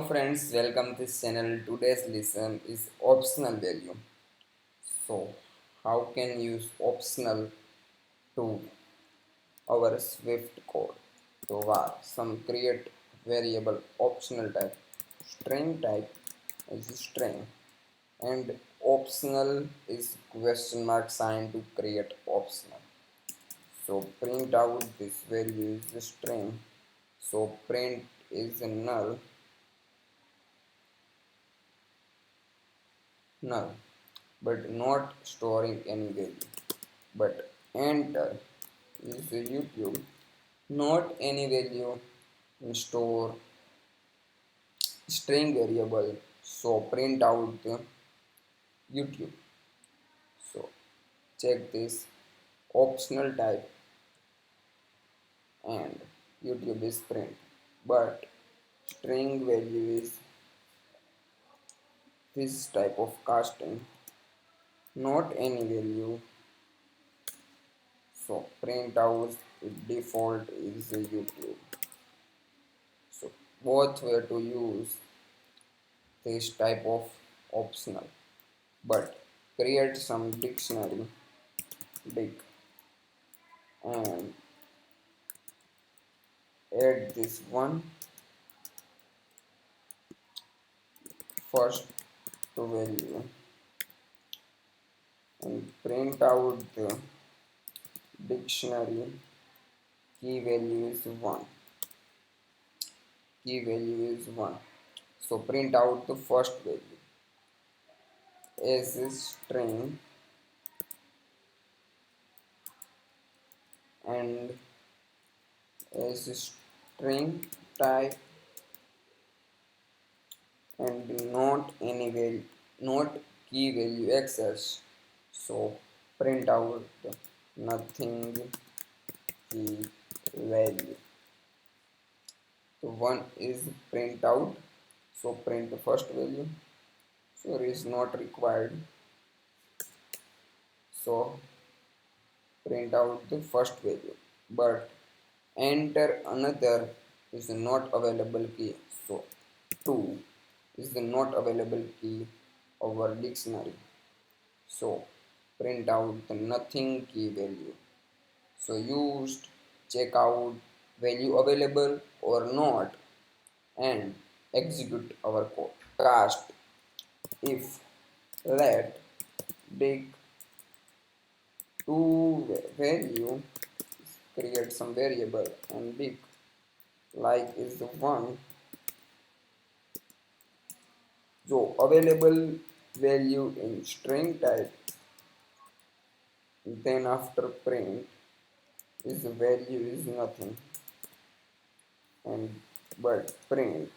Friends, welcome to this channel. Today's lesson is optional value. So, how can use optional to our Swift code? So, some create variable optional type. String type is string, and optional is question mark sign to create optional. So, print out this value is the string. So, print is null, null, but not storing any value. But enter is the YouTube, not any value in store string variable. So print out the YouTube. So check this optional type and YouTube is print, but string value is this type of casting, not any value. So print out default is the YouTube. So both were to use this type of optional, but create some dictionary big and add this one first to value and print out the dictionary key value is 1, key value is 1. So print out the first value as a string and as a string type and not any value, not key value access. So print out nothing key value. So one is print out. So print the first value. So is not required. So print out the first value. But enter another is not available key. So 2 is the not available key of our dictionary. So print out the nothing key value. So used check out value available or not and execute our code. Cast if let dig to value create some variable and big like is the one. So available value in string type, then after print is the value is nothing and but print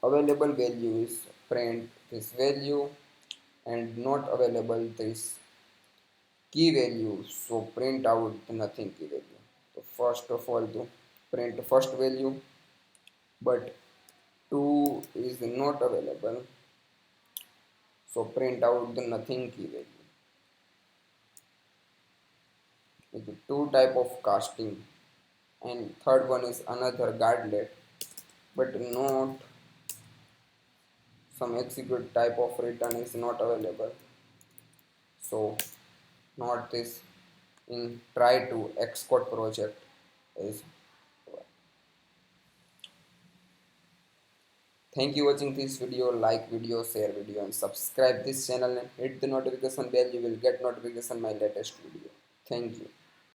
available value is print this value and not available this key value. So print out the nothing key value. So first of all to print the first value, but 2 is not available. So print out the nothing key value. With the two type of casting, and third one is another guardlet, but not some execute type of return is not available. So not this in try to Xcode project is. Thank you watching this video. Like video, share video and subscribe this channel and hit the notification bell. You will get notification my latest video. Thank you.